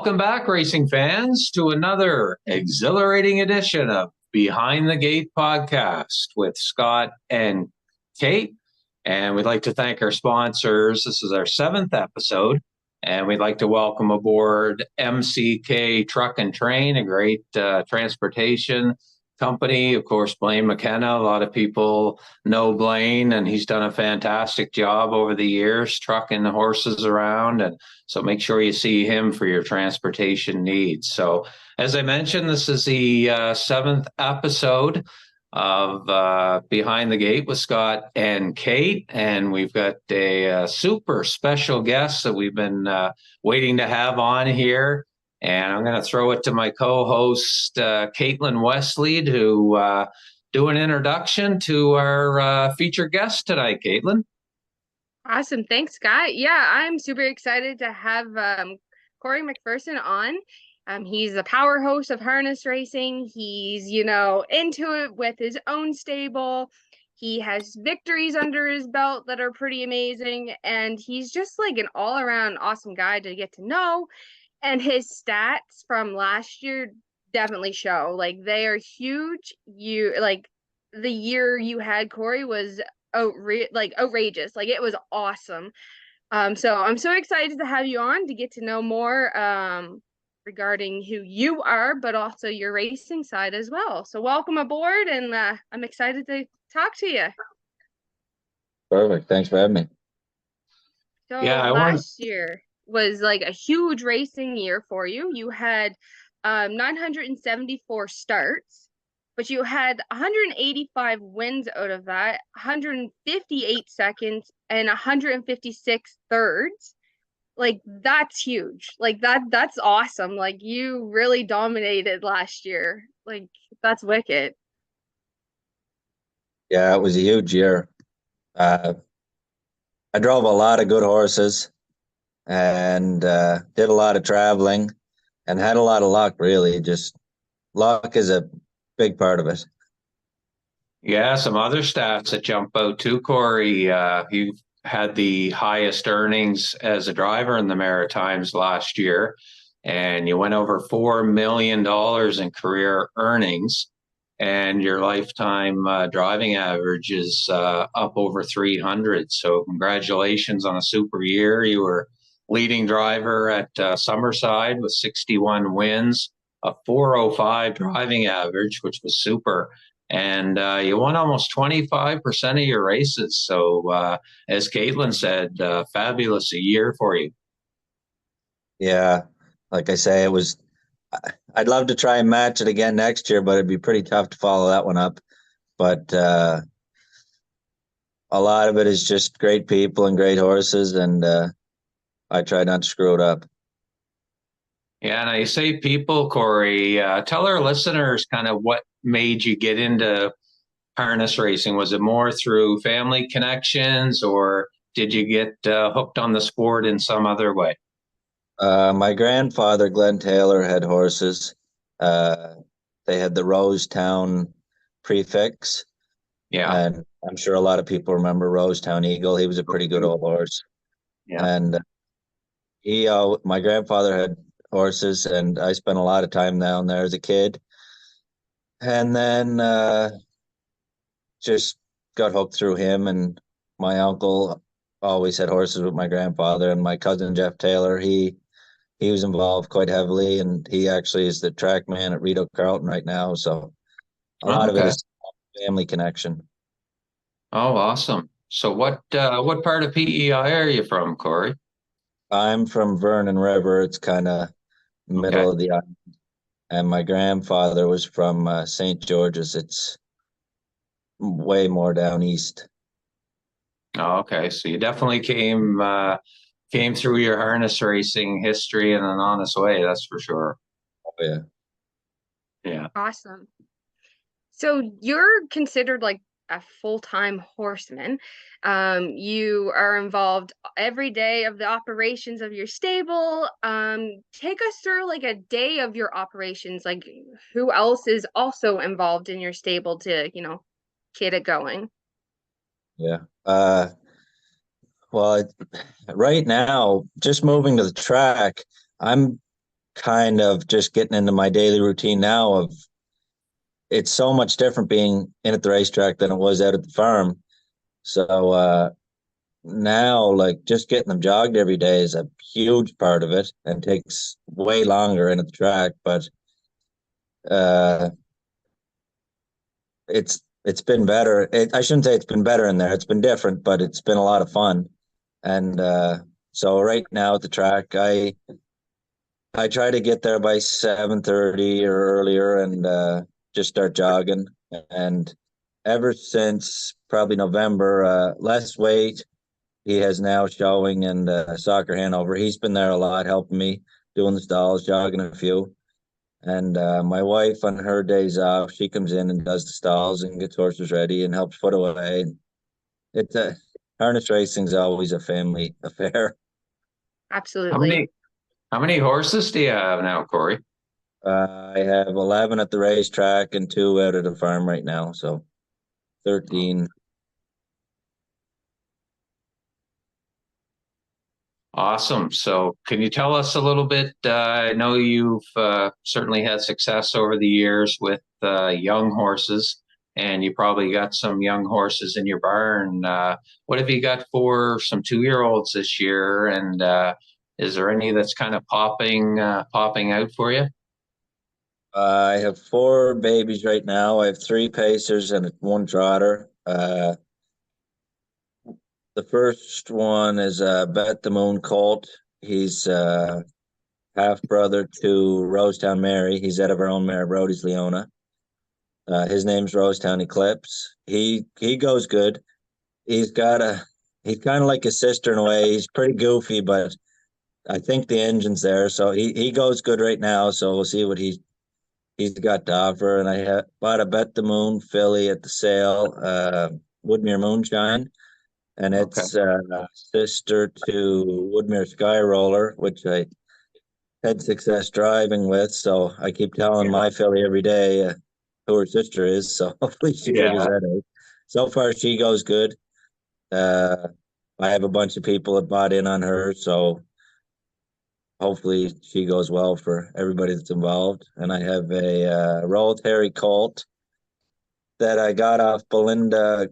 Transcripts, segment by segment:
Welcome back, racing fans, to another exhilarating edition of Behind the Gate podcast with Scott and Kate. And we'd like to thank our sponsors. This is our 7th episode, and we'd like to welcome aboard MCK Truck and Train, a great transportation company. Of course, Blaine McKenna. A lot of people know Blaine, and he's done a fantastic job over the years trucking the horses around. And so make sure you see him for your transportation needs. So as I mentioned, this is the 7th episode of Behind the Gate with Scott and Kate. And we've got a super special guest that we've been waiting to have on here. And I'm going to throw it to my co-host, Caitlin Wesley, to do an introduction to our featured guest tonight. Caitlin. Awesome. Thanks, Scott. Yeah, I'm super excited to have Corey Macpherson on. He's a power host of harness racing. He's, into it with his own stable. He has victories under his belt that are pretty amazing. And he's just like an all-around awesome guy to get to know. And his stats from last year definitely show. Like, they are huge. The year you had Corey was outrageous. Like, it was awesome. So I'm so excited to have you on to get to know more regarding who you are, but also your racing side as well. So welcome aboard, and I'm excited to talk to you. Perfect. Thanks for having me. So last year was like a huge racing year for you. You had 974 starts, but you had 185 wins out of that, 158 seconds, and 156 thirds. Like, that's huge. Like, that's awesome. Like, you really dominated last year. Like, that's wicked. Yeah, it was a huge year. I drove a lot of good horses and did a lot of traveling and had a lot of luck, really. Just luck is a big part of it. Yeah, some other stats that jump out too, Corey. You had the highest earnings as a driver in the Maritimes last year, and you went over $4 million in career earnings, and your lifetime driving average is up over 300. So congratulations on a super year. You were leading driver at Summerside with 61 wins, a 405 driving average, which was super. And you won almost 25% of your races. So as Caitlin said, fabulous a year for you. Yeah, like I say, I'd love to try and match it again next year, but it'd be pretty tough to follow that one up. But a lot of it is just great people and great horses, and I try not to screw it up. Yeah, now you say people, Corey. Tell our listeners kind of what made you get into harness racing. Was it more through family connections, or did you get hooked on the sport in some other way? My grandfather, Glenn Taylor, had horses. They had the Rosetown prefix. Yeah. And I'm sure a lot of people remember Rosetown Eagle. He was a pretty good old horse. Yeah. And my grandfather had horses, and I spent a lot of time down there as a kid. And then just got hooked through him. And my uncle always had horses with my grandfather, and my cousin Jeff Taylor, he was involved quite heavily, and he actually is the track man at Rideau Carlton right now. So a lot of it is family connection. Oh, awesome. So what part of PEI are you from, Corey? I'm from Vernon River. It's kind of middle of the island. And my grandfather was from St. George's. It's way more down east. Oh, okay. So you definitely came through your harness racing history in an honest way, that's for sure. Oh, yeah. Yeah. Awesome. So you're considered like a full-time horseman. You are involved every day of the operations of your stable. Take us through like a day of your operations. Like, who else is also involved in your stable to, get it going? Yeah. Well, right now, just moving to the track, I'm kind of just getting into my daily routine now of it's so much different being in at the racetrack than it was out at the farm. So now like just getting them jogged every day is a huge part of it and takes way longer in at the track, but uh it's been better. I shouldn't say it's been better in there. It's been different, but it's been a lot of fun. And so right now at the track, I try to get there by 7:30 or earlier and just start jogging. And ever since probably November, less weight he has now showing and Soccer Hanover. He's been there a lot, helping me doing the stalls, jogging a few. And my wife on her days off, she comes in and does the stalls and gets horses ready and helps put away. It's a harness racing's always a family affair. How Absolutely. many horses do you have now, Corey? I have 11 at the racetrack and two out at the farm right now, so 13. Awesome. So, can you tell us a little bit? I know you've certainly had success over the years with young horses, and you probably got some young horses in your barn. What have you got for some 2-year-olds this year? And is there any that's kind of popping out for you? I have four babies right now. I have three pacers and one trotter. The first one is Bet the Moon Colt. He's half brother to Rosetown Mary. He's out of our own mare, Brody's Leona. His name's Rosetown Eclipse. He goes good. He's got a he's kind of like his sister in a way. He's pretty goofy, but I think the engine's there, so he goes good right now. So we'll see what he's got to offer. And bought a Bet the Moon filly at the sale, Woodmere Moonshine, and Okay. it's sister to Woodmere Sky Roller, which I had success driving with. So I keep telling Yeah. my filly every day who her sister is. So hopefully she figures Yeah. that out. So far she goes good. Uh, I have a bunch of people that bought in on her, so hopefully she goes well for everybody that's involved. And I have a Roll Terry Colt that I got off Belinda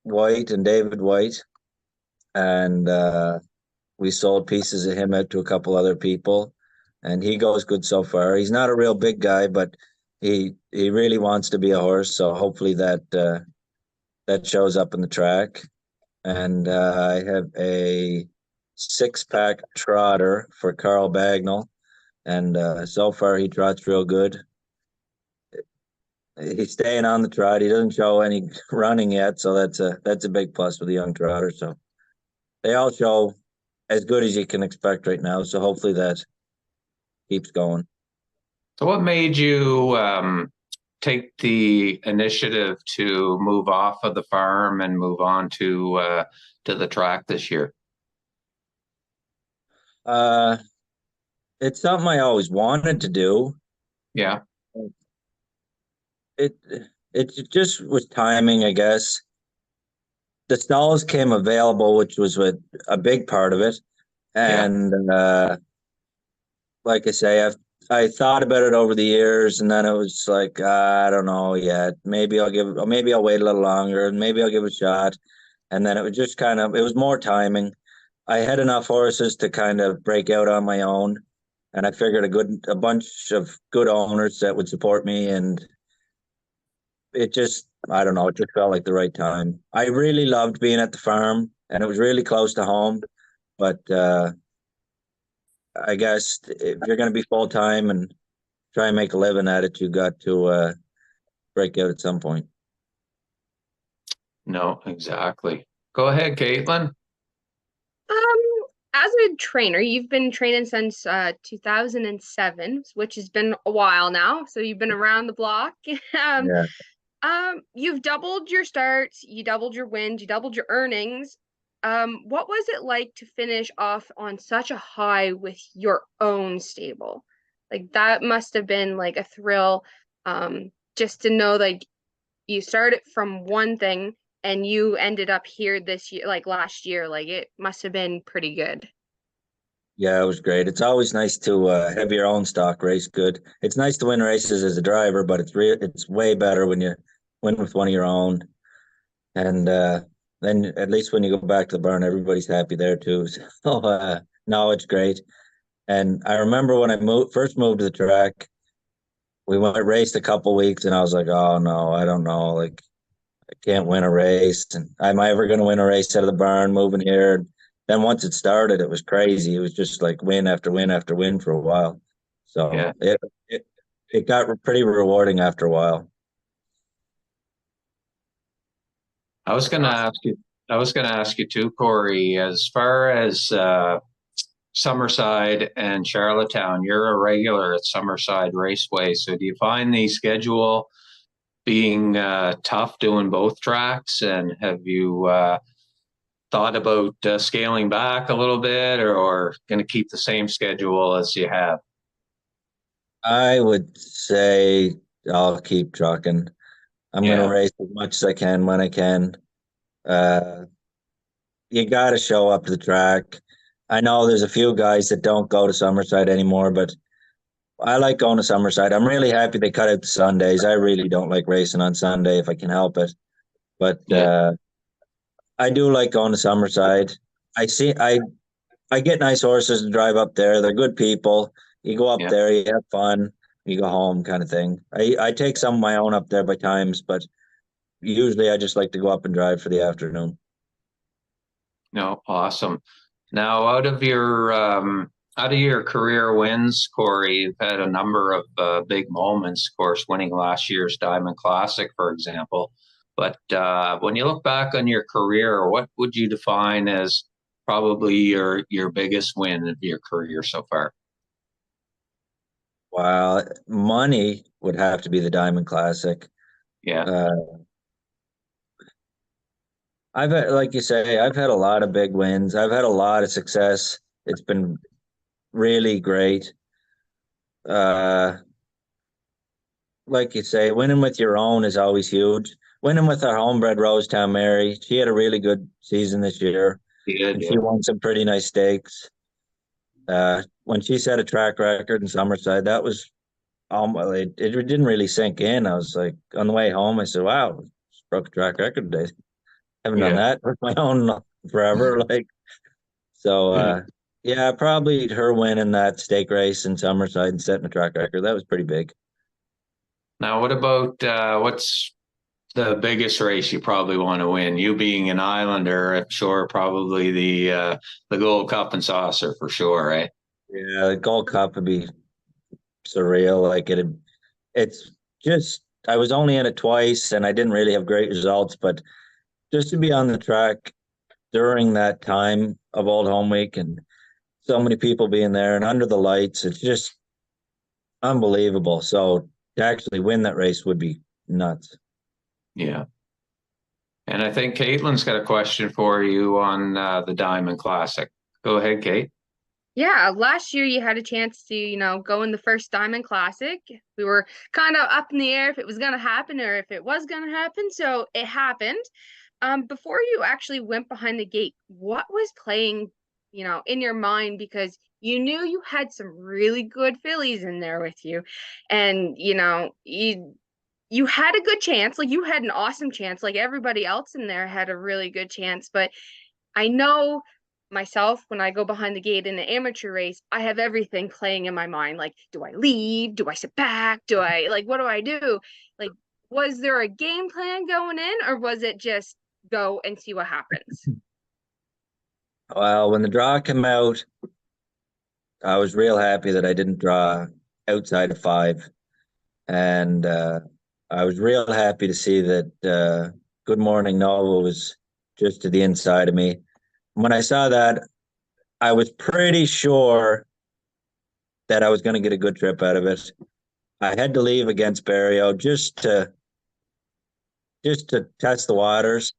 White and David White, and we sold pieces of him out to a couple other people, and he goes good so far. He's not a real big guy, but he really wants to be a horse, so hopefully that shows up in the track. And I have a 6-pack trotter for Carl Bagnall, and so far he trots real good. He's staying on the trot. He doesn't show any running yet, so that's a big plus with a young trotter. So they all show as good as you can expect right now. So hopefully that keeps going. So, what made you take the initiative to move off of the farm and move on to the track this year? Uh, it's something I always wanted to do. Yeah. It it just was timing, I guess. The stalls came available, which was a big part of it. Yeah. And like I say, I thought about it over the years, and then it was like I don't know yet. Maybe I'll wait a little longer, and maybe I'll give it a shot. And then it was just it was more timing. I had enough horses to kind of break out on my own, and I figured a bunch of good owners that would support me, and it just I don't know, it just felt like the right time. I really loved being at the farm, and it was really close to home, but I guess if you're going to be full time and try and make a living at it, you got to break out at some point. No, exactly. Go ahead, Caitlin. Um, as a trainer, you've been training since 2007, which has been a while now. So you've been around the block. um, Yeah. you've doubled your starts, you doubled your wins, you doubled your earnings. What was it like to finish off on such a high with your own stable? Like that must have been like a thrill. Just to know like you started from one thing and you ended up here this year, like last year, like it must have been pretty good. Yeah, it was great. It's always nice to have your own stock race good. It's nice to win races as a driver, but it's way better when you win with one of your own. And then at least when you go back to the barn, everybody's happy there too. So no, it's great. And I remember when I first moved to the track, we went raced a couple weeks, and I was like, oh no, I don't know, like I can't win a race, and am I ever going to win a race out of the barn moving here? Then once it started, it was crazy. It was just like win after win after win for a while. Yeah. So it got pretty rewarding after a while. I was going to Awesome. ask you, I was going to ask you too, Corey, as far as Summerside and Charlottetown, you're a regular at Summerside Raceway. So do you find the schedule being tough doing both tracks? And have you thought about scaling back a little bit, or going to keep the same schedule as you have? I would say I'll keep trucking. I'm going to Yeah, race as much as I can when I can. Uh, you got to show up to the track. I know there's a few guys that don't go to Summerside anymore, but I like going to Summerside. I'm really happy they cut out the Sundays. I really don't like racing on Sunday if I can help it. But yeah, I do like going to Summerside. I see I get nice horses to drive up there. They're good people. You go up yeah. there, you have fun, you go home kind of thing. I take some of my own up there by times, but usually I just like to go up and drive for the afternoon. No, awesome. Now, out of your career wins, Corey, you've had a number of big moments. Of course, winning last year's Diamond Classic, for example. But when you look back on your career, what would you define as probably your biggest win of your career so far? While money would have to be the Diamond Classic. Yeah, Uh, I've had, like you say, I've had a lot of big wins. I've had a lot of success. It's been really great. Uh, like you say, winning with your own is always huge. Winning with our homebred Rosetown Mary, she had a really good season this year, you did. and Yeah, she won some pretty nice stakes. When she set a track record in Summerside, that was it didn't really sink in. I was like on the way home, I said, "Wow, she broke a track record today. Haven't done yeah, that with my own forever." Like so, yeah. yeah, probably her winning that stake race in Summerside and setting a track record. That was pretty big. Now, what about what's the biggest race you probably want to win? You being an Islander, I'm sure probably the Gold Cup and Saucer for sure, right? Yeah, the Gold Cup would be surreal. It's just I was only in it twice, and I didn't really have great results, but just to be on the track during that time of Old Home Week and so many people being there and under the lights, it's just unbelievable. So to actually win that race would be nuts. Yeah. And I think Caitlin's got a question for you on the Diamond Classic. Go ahead, Kate. Yeah, last year you had a chance to, go in the first Diamond Classic. We were kind of up in the air if it was going to happen or if it was going to happen. So it happened. Before you actually went behind the gate, what was playing, in your mind? Because you knew you had some really good fillies in there with you. And, you had a good chance. Like you had an awesome chance. Like everybody else in there had a really good chance. But I know myself when I go behind the gate in an amateur race, I have everything playing in my mind. Like, do I leave? Do I sit back? Do I what do I do? Like, was there a game plan going in, or was it just go and see what happens? Well, when the draw came out, I was real happy that I didn't draw outside of five. And I was real happy to see that Good Morning Nova was just to the inside of me. When I saw that, I was pretty sure that I was going to get a good trip out of it. I had to leave against Barrio just to test the waters,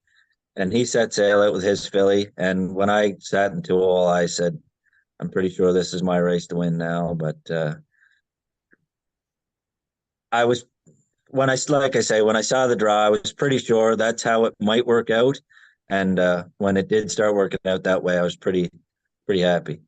and he set sail out with his filly. And when I sat in 2-hole, I said, "I'm pretty sure this is my race to win now." But I was when I like I say when I saw the draw, I was pretty sure that's how it might work out. And when it did start working out that way, I was pretty happy.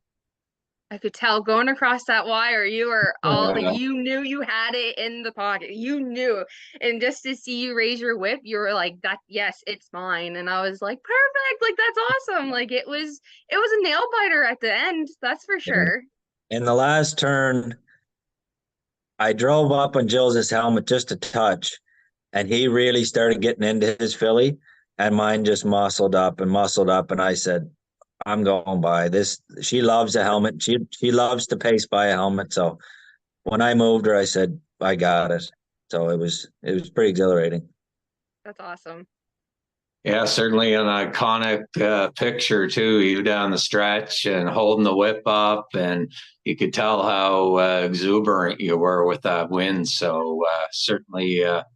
I could tell going across that wire, you were all Yeah. you knew you had it in the pocket. You knew. And just to see you raise your whip, you were like, that yes, it's mine. And I was like, perfect. Like that's awesome. Like it was a nail biter at the end, that's for sure. In the last turn, I drove up on Jill's helmet just a touch, and he really started getting into his filly, and mine just muscled up, and I said, "I'm going by this." She loves a helmet. She loves to pace by a helmet. So when I moved her, I said, "I got it." So it was pretty exhilarating. That's awesome. Yeah, certainly an iconic picture too. You down the stretch and holding the whip up, and you could tell how exuberant you were with that win. So certainly a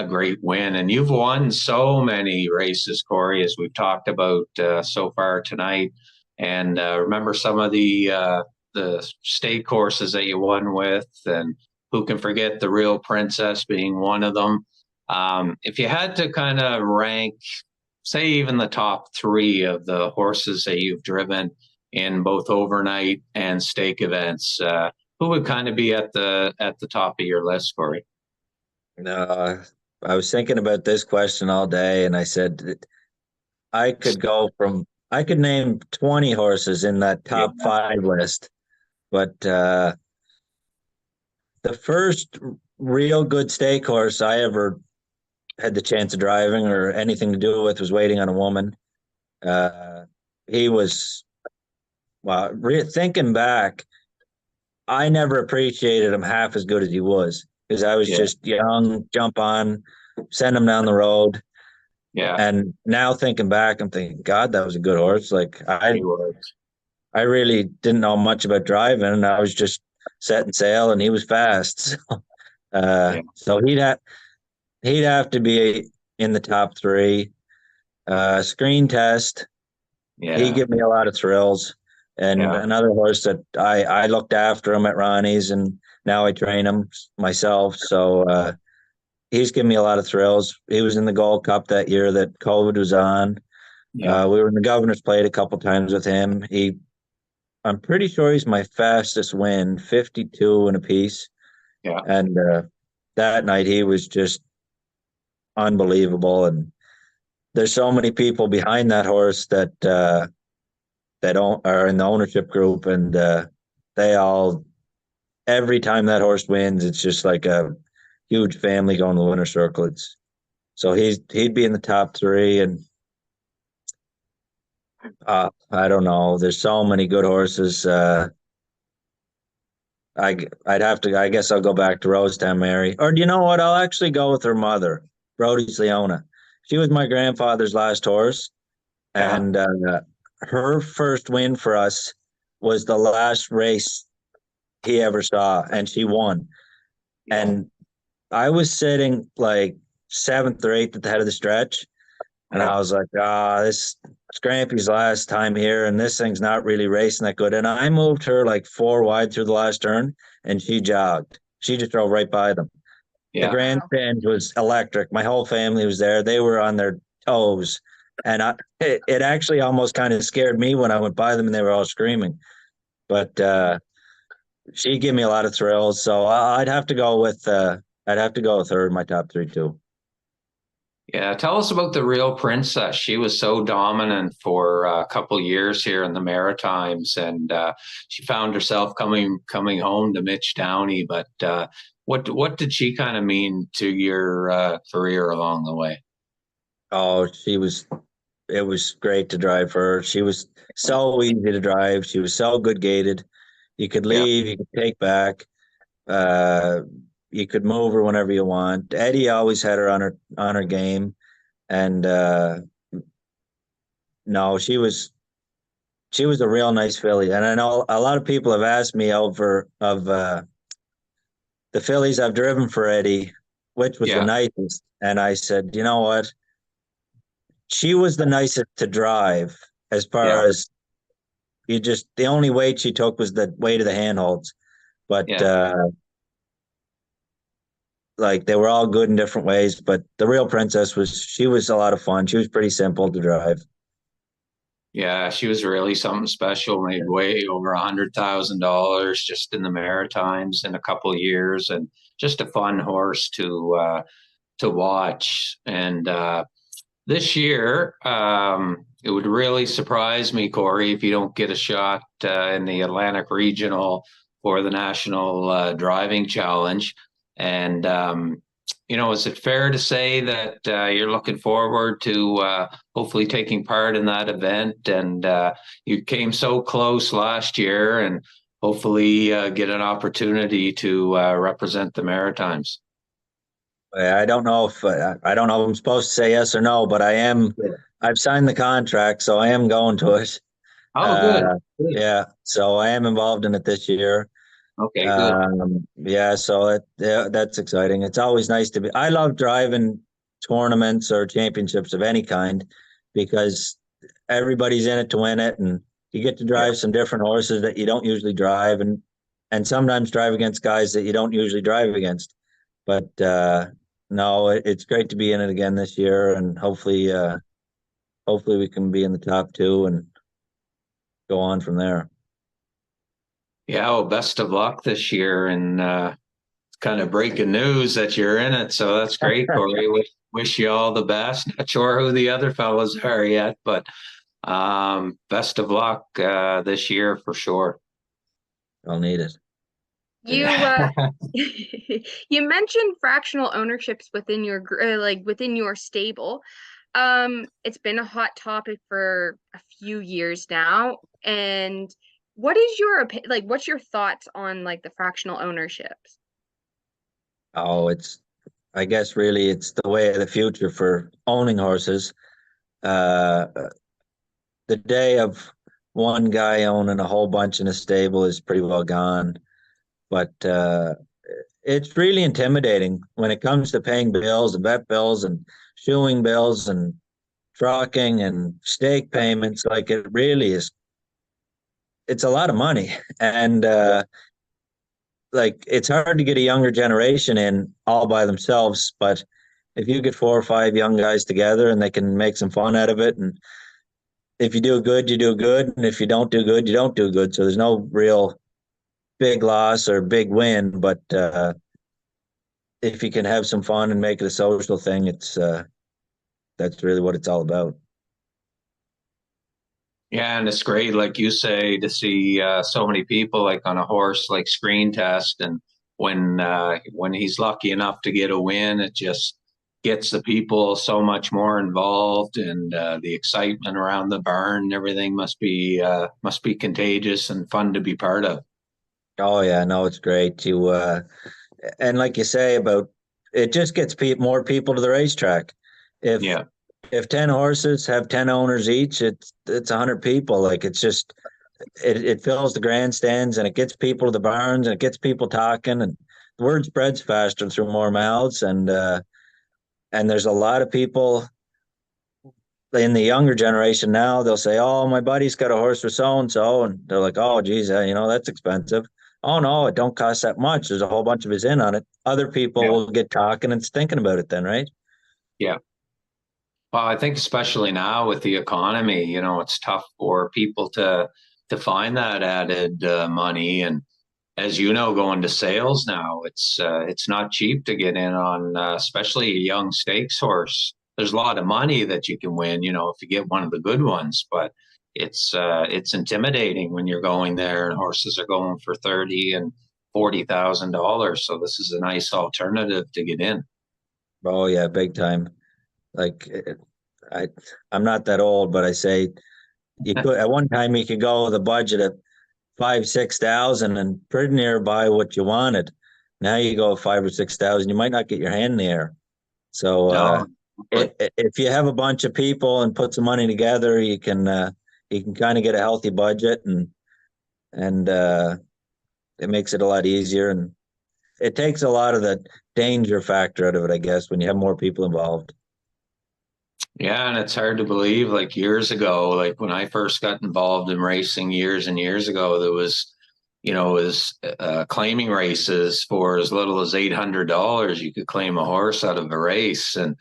great win. And you've won so many races, Corey, as we've talked about so far tonight. And remember some of the state courses that you won with, and who can forget the Real Princess being one of them. If you had to kind of rank, say, even the top three of the horses that you've driven in both overnight and stake events, who would kind of be at the top of your list, Corey? Uh, I was thinking about this question all day, and I said I could name 20 horses in that Yeah, top five list, but the first real good stake horse I ever had the chance of driving or anything to do with was Waiting on a Woman. Uh, he was, well, thinking back, I never appreciated him half as good as he was because I was yeah, just young, jump on, send him down the road. yeah. And now thinking back, I'm thinking, God, that was a good horse. Like He was. I really didn't know much about driving, and I was just setting sail, and he was fast. Yeah, So he'd have to be in the top three. Screen Test, he yeah, gave me a lot of thrills. And yeah, another horse that I looked after him at Ronnie's, and now I train him myself. So he's given me a lot of thrills. He was in the Gold Cup that year that COVID was on. yeah, We were in the Governor's Plate a couple times with him. I'm pretty sure he's my fastest win, 52 and a piece. yeah, And that night he was just unbelievable. And there's so many people behind that horse that are in the ownership group, and they all every time that horse wins, it's just like a huge family going to the winner's circle. It's so he'd be in the top three, and I don't know. There's so many good horses. I'd have to. I guess I'll go back to Rosetown Mary. Or do you know what? I'll actually go with her mother, Brody's Leona. She was my grandfather's last horse, yeah, and her first win for us was the last race he ever saw, and she won. yeah, And I was sitting like seventh or eighth at the head of the stretch, and yeah, I was like, this Scrampy's last time here, and this thing's not really racing that good. And I moved her like four wide through the last turn, and she jogged. She just drove right by them. The yeah. Wow. grandstand was electric. My whole family was there. They were on their toes. And it actually almost kind of scared me when I went by them and they were all screaming. But she gave me a lot of thrills. So I'd have to go with her in my top three too. Yeah, tell us about the Real Princess. She was so dominant for a couple years here in the Maritimes, and she found herself coming home to Mitch Downey. But what did she kind of mean to your career along the way? Oh, it was great to drive her. She was so easy to drive. She was so good gated. You could Yeah, leave, you could take back. Uh, you could move her whenever you want. Eddie always had her on her game, and no, she was a real nice filly. And I know a lot of people have asked me over of the fillies I've driven for Eddie, which was the yeah, nicest. And I said, you know what? She was the nicest to drive as yeah, far as the only weight she took was the weight of the handholds. But yeah. like they were all good in different ways. But the Real Princess she was a lot of fun. She was pretty simple to drive. Yeah, she was really something special. Made way over $100,000 just in the Maritimes in a couple of years, and just a fun horse to watch. And this year, it would really surprise me, Corey, if you don't get a shot in the Atlantic Regional for the National Driving Challenge. And is it fair to say that you're looking forward to hopefully taking part in that event? And you came so close last year, and hopefully get an opportunity to represent the Maritimes. I don't know if I don't know if I'm supposed to say yes or no, but I am. I've signed the contract, so I am going to it. Oh, Uh, good. Good. yeah, so I am involved in it this year. Okay, good. Yeah, so that's exciting. It's always nice to be. I love driving tournaments or championships of any kind because everybody's in it to win it, and you get to Yeah. drive some different horses that you don't usually drive, and sometimes drive against guys that you don't usually drive against. But no, it's great to be in it again this year, and hopefully we can be in the top two and go on from there. Yeah, well, best of luck this year. And it's kind of breaking news that you're in it. So that's great, Corey. Wish you all the best. Not sure who the other fellows are yet, but best of luck this year for sure. I'll need it. You you mentioned fractional ownerships within your within your stable. It's been a hot topic for a few years now. And what is your what's your thoughts on like the fractional ownerships? Oh, I guess really it's the way of the future for owning horses. Uh, the day of one guy owning a whole bunch in a stable is pretty well gone. But it's really intimidating when it comes to paying bills and vet bills and shoeing bills and trucking and stake payments. Like it really is, it's a lot of money. And like it's hard to get a younger generation in all by themselves. But if you get 4 or 5 young guys together and they can make some fun out of it, and if you do good, you do good, and if you don't do good, you don't do good. So there's no real big loss or big win, but if you can have some fun and make it a social thing, it's that's really what it's all about. Yeah, and it's great, like you say, to see so many people like on a horse like screen test, and when he's lucky enough to get a win, it just gets the people so much more involved, and the excitement around the barn and everything must be contagious and fun to be part of. Oh yeah, no, it's great. You and like you say about it, just gets more people to the racetrack. If Yeah. if 10 horses have 10 owners each, it's 100 people. Like it's just it fills the grandstands and it gets people to the barns and it gets people talking and the word spreads faster through more mouths and there's a lot of people in the younger generation now. They'll say, "Oh, my buddy's got a horse for so and so," and they're like, "Oh, geez, that's expensive." Oh no, it don't cost that much. There's a whole bunch of us in on it. Other people Yeah. will get talking and thinking about it then, right? Yeah. Well, I think especially now with the economy, it's tough for people to find that added money. And as you know, going to sales now, it's not cheap to get in on, especially a young stakes horse. There's a lot of money that you can win, if you get one of the good ones, but it's intimidating when you're going there and horses are going for 30 and $40,000. So this is a nice alternative to get in. Oh yeah, big time. Like I, I'm not that old, but I say you could at one time you could go with a budget of 5, 6 thousand and pretty nearby what you wanted. Now you go 5 or 6 thousand, you might not get your hand in the air. So No, if you have a bunch of people and put some money together, you can kind of get a healthy budget and it makes it a lot easier and it takes a lot of the danger factor out of it, I guess, when you have more people involved. yeah, and it's hard to believe, like years ago, like when I first got involved in racing years and years ago, there was, claiming races for as little as $800. You could claim a horse out of a race. And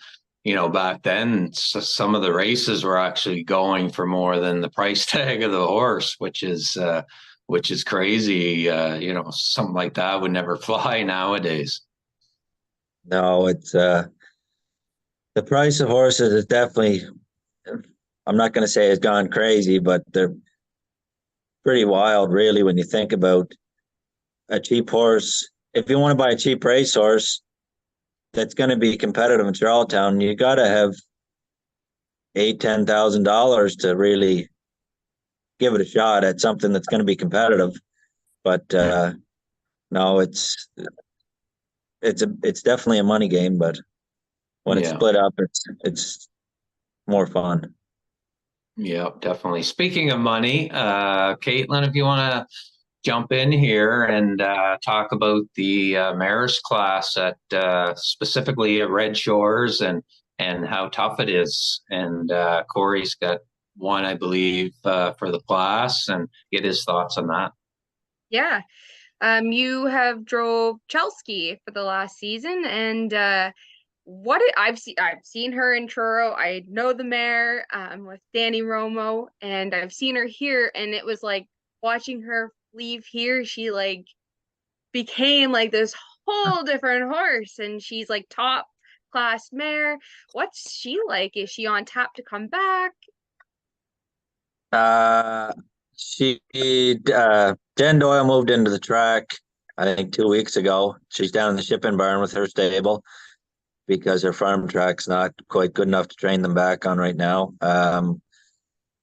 back then, some of the races were actually going for more than the price tag of the horse, which is crazy. Something like that would never fly nowadays. No, it's the price of horses is definitely, I'm not going to say it's gone crazy, but they're pretty wild, really, when you think about a cheap horse. If you want to buy a cheap racehorse that's going to be competitive in Charlottetown, you got to have $8,000-10,000 to really give it a shot at something that's going to be competitive. But no, it's definitely a money game, but when it's Yeah. split up, it's more fun. Yeah, definitely. Speaking of money, Caitlin, if you want to jump in here and talk about the mares class at specifically at Red Shores and how tough it is. And Corey's got one, I believe, for the class, and get his thoughts on that. Yeah. You have drove Chelsea for the last season, and I've seen her in Truro. I know the mare with Danny Romo, and I've seen her here, and it was like watching her leave here. She like became like this whole different horse, and she's like top class mare. What's she like? Is she on tap to come back? Uh, she Jen Doyle moved into the track, I think 2 weeks ago. She's down in the shipping barn with her stable because her farm track's not quite good enough to train them back on right now.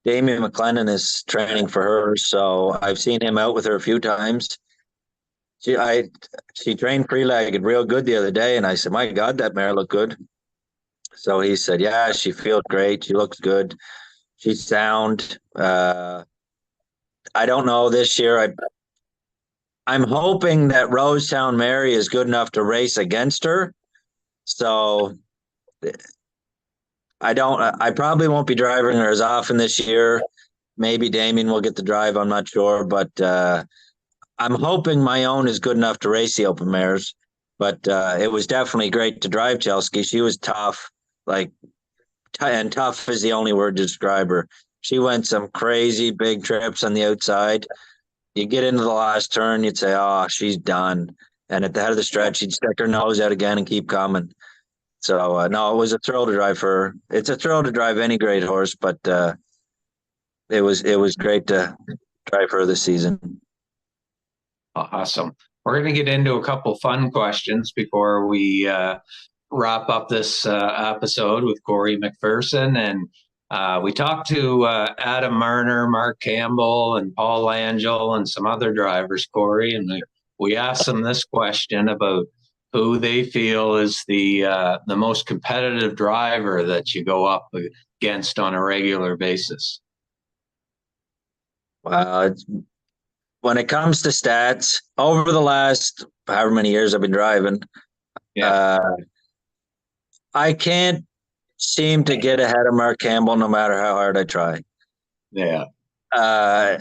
Damien McLennan is training for her, so I've seen him out with her a few times. She I she trained free-legged real good the other day, and I said, "My God, that mare looked good." So he said, "Yeah, she feels great. She looks good. She's sound." I don't know this year. I'm hoping that Rosetown Mary is good enough to race against her. So I probably won't be driving her as often this year. Maybe Damien will get the drive. I'm not sure, but I'm hoping my own is good enough to race the open mares. But it was definitely great to drive Chelsea. She was tough, like, and tough is the only word to describe her. She went some crazy big trips on the outside. You get into the last turn, you'd say, "Oh, she's done." And at the head of the stretch, she'd stick her nose out again and keep coming. So no, it was a thrill to drive for her. It's a thrill to drive any great horse, but it was great to drive her this season. Awesome. We're going to get into a couple fun questions before we wrap up this episode with Corey Macpherson. And we talked to Adam Marner, Mark Campbell, and Paul Angel, and some other drivers, Corey, and we asked them this question about who they feel is the most competitive driver that you go up against on a regular basis. Wow, when it comes to stats, over the last however many years I've been driving, Yeah. I can't seem to get ahead of Mark Campbell no matter how hard I try. Yeah. Uh,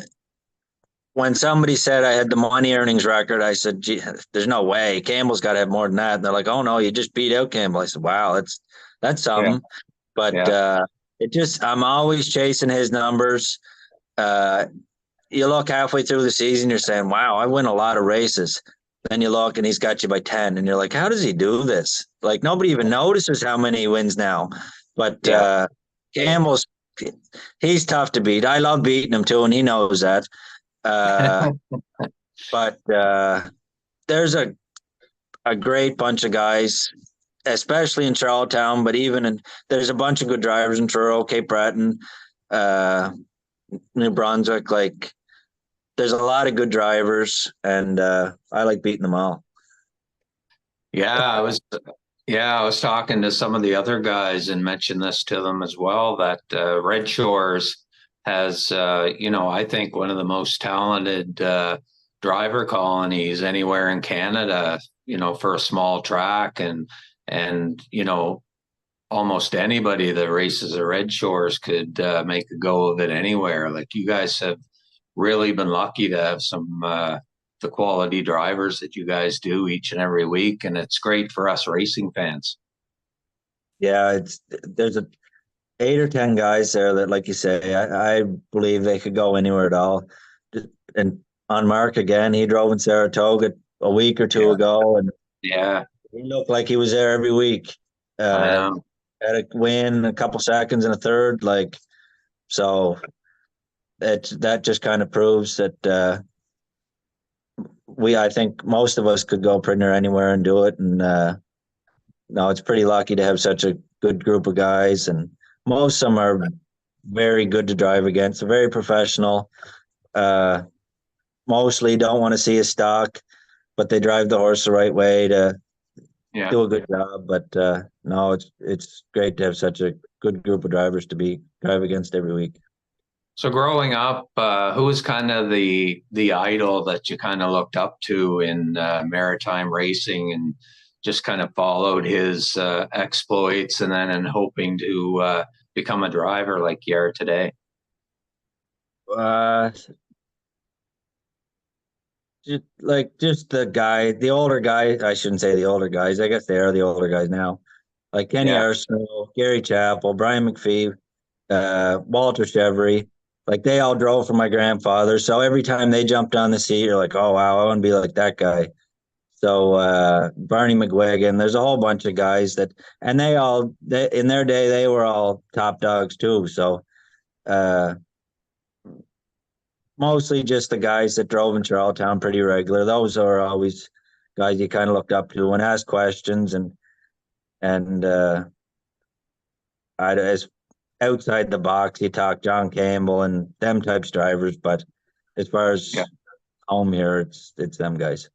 when somebody said I had the money earnings record, I said, "Gee, there's no way. Campbell's got to have more than that." And they're like, "Oh no, you just beat out Campbell." I said, "Wow, that's Yeah. something." But Yeah. I'm always chasing his numbers. Uh, you look halfway through the season, you're saying, "Wow, I win a lot of races." Then you look and he's got you by 10, and you're like, "How does he do this?" Like nobody even notices how many he wins now. But Yeah. Campbell's he's tough to beat. I love beating him too, and he knows that. Uh, but there's a great bunch of guys, especially in Charlottetown, but there's a bunch of good drivers in Truro, Cape Breton, uh, New Brunswick. Like there's a lot of good drivers, and I like beating them all. Yeah, I was talking to some of the other guys and mentioned this to them as well, that Red Shores has I think one of the most talented driver colonies anywhere in Canada, for a small track, and almost anybody that races at Red Shores could make a go of it anywhere. Like you guys have really been lucky to have some the quality drivers that you guys do each and every week, and it's great for us racing fans. Yeah, there's a 8 or 10 guys there that, like you say, I believe they could go anywhere at all. And on Mark again, he drove in Saratoga a week or two Yeah. ago, and Yeah, he looked like he was there every week. I Uh, know. had a win, a couple seconds and a third, like so. That just kind of proves that I think most of us could go pretty near anywhere and do it. And no, it's pretty lucky to have such a good group of guys, and most of them are very good to drive against. They're very professional. Uh, Mostly don't want to see a stock, but they drive the horse the right way to Yeah. do a good job. But no, it's great to have such a good group of drivers to be drive against every week. So growing up, who was kind of the idol that you kind of looked up to in maritime racing and just kind of followed his exploits and then and hoping to become a driver like you are today? Uh, just the older guy. I shouldn't say the older guys. I guess they are the older guys now. Like Kenny Yeah. Arsenault, Gary Chappell, Brian McPhee, Walter Chevry. Like they all drove for my grandfather. So every time they jumped on the seat, you're like, oh wow, I want to be like that guy. So Barney McGuigan, there's a whole bunch of guys that, and they in their day they were all top dogs too. So uh, mostly just the guys that drove in Charlottetown pretty regular. Those are always guys you kind of looked up to and asked questions, and I as outside the box you talk John Campbell and them types drivers, but as far Yeah. as home here, it's them guys.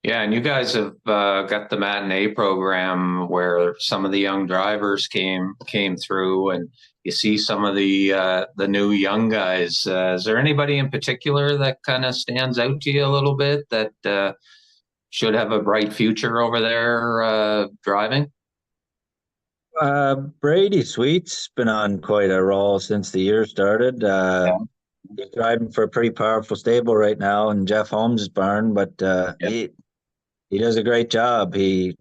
Yeah, and you guys have got the matinee program where some of the young drivers came through, and you see some of the new young guys. Is there anybody in particular that kind of stands out to you a little bit that should have a bright future over there driving? Brady Sweet's been on quite a roll since the year started. Yeah. He's driving for a pretty powerful stable right now in Jeff Holmes' barn, but Yeah. he does a great job. He's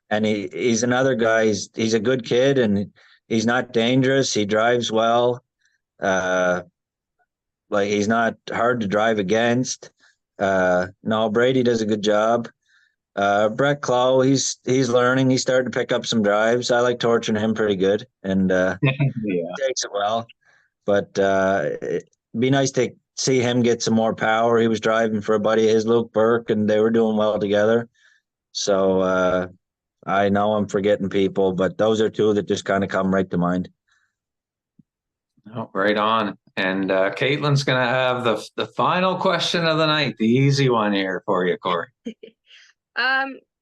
another guy. He's a good kid and he's not dangerous. He drives well. Uh, like he's not hard to drive against. No, Brady does a good job. Brett Clow, he's learning. He's starting to pick up some drives. I like torturing him pretty good, and Yeah. takes it well. But it'd be nice to see him get some more power. He was driving for a buddy of his, Luke Burke, and they were doing well together. So I know I'm forgetting people, but those are two that just kind of come right to mind. Oh, right on. And Caitlin's going to have the final question of the night, the easy one here for you, Corey.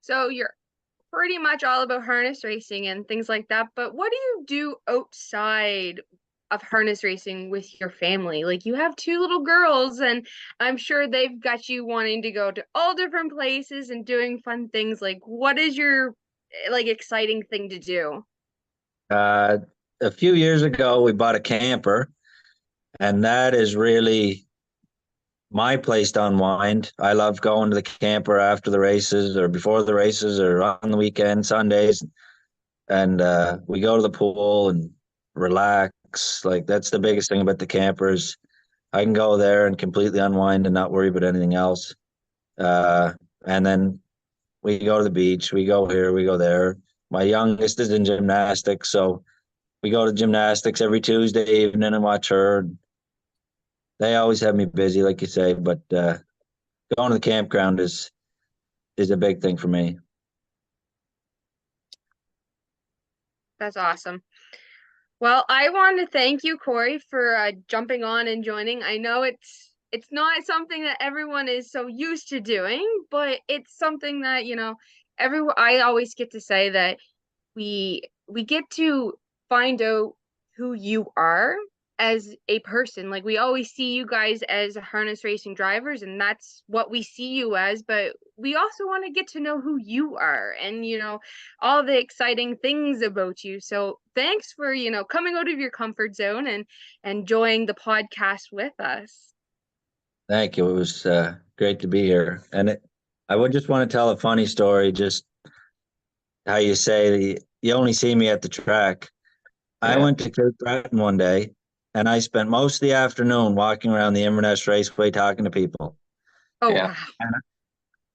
So you're pretty much all about harness racing and things like that, but what do you do outside of harness racing with your family? Like you have two little girls, and I'm sure they've got you wanting to go to all different places and doing fun things. Like what is your like exciting thing to do? Uh, a few years ago, we bought a camper, and that is really my place to unwind. I love going to the camper after the races or before the races or on the weekend, Sundays, and we go to the pool and relax. Like that's the biggest thing about the campers. I can go there and completely unwind and not worry about anything else. Uh, and then we go to the beach. We go here. We go there. My youngest is in gymnastics, so we go to gymnastics every Tuesday evening and watch her. They always have me busy, like you say, but going to the campground is a big thing for me. That's awesome. Well, I want to thank you, Corey, for jumping on and joining. I know it's not something that everyone is so used to doing, but it's something that, everyone I always get to say that we get to find out who you are as a person. Like we always see you guys as harness racing drivers, and that's what we see you as, but we also want to get to know who you are and all the exciting things about you. So thanks for coming out of your comfort zone and enjoying the podcast with us. Thank you. It was great to be here. And I would just want to tell a funny story, just how you say you only see me at the track. I Yeah. went to Cape Breton one day, and I spent most of the afternoon walking around the Inverness Raceway talking to people. Oh Yeah. wow.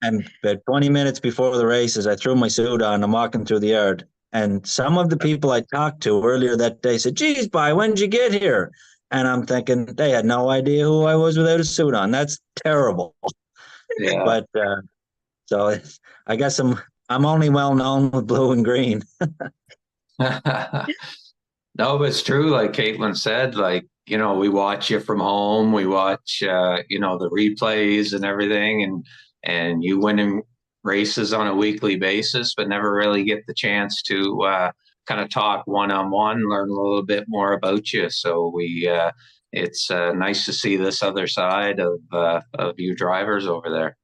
And about 20 minutes before the races, I threw my suit on. I'm walking through the yard. And some of the people I talked to earlier that day said, "Geez, By, when did you get here?" And I'm thinking they had no idea who I was without a suit on. That's terrible. Yeah. But so I guess I'm only well known with blue and green. No, but it's true. Like Caitlin said, like, we watch you from home. We watch, the replays and everything, and you winning races on a weekly basis, but never really get the chance to kind of talk one-on-one, learn a little bit more about you. So it's nice to see this other side of you drivers over there.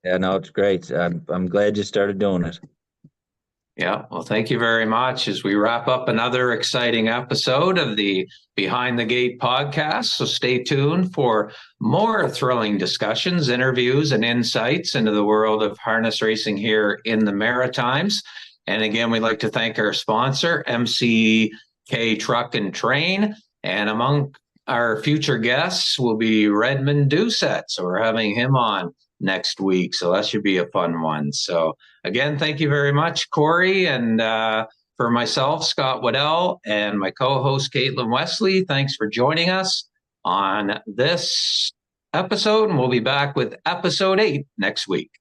Yeah, no, it's great. I'm glad you started doing it. Yeah, well, thank you very much as we wrap up another exciting episode of the Behind the Gate podcast. So stay tuned for more thrilling discussions, interviews, and insights into the world of harness racing here in the Maritimes. And again, we'd like to thank our sponsor, MCK Truck and Train. And among our future guests will be Redmond Doucette. So we're having him on next week. So that should be a fun one. So again, thank you very much, Corey. And for myself, Scott Waddell, and my co-host, Caitlin Wesley, thanks for joining us on this episode. And we'll be back with episode 8 next week.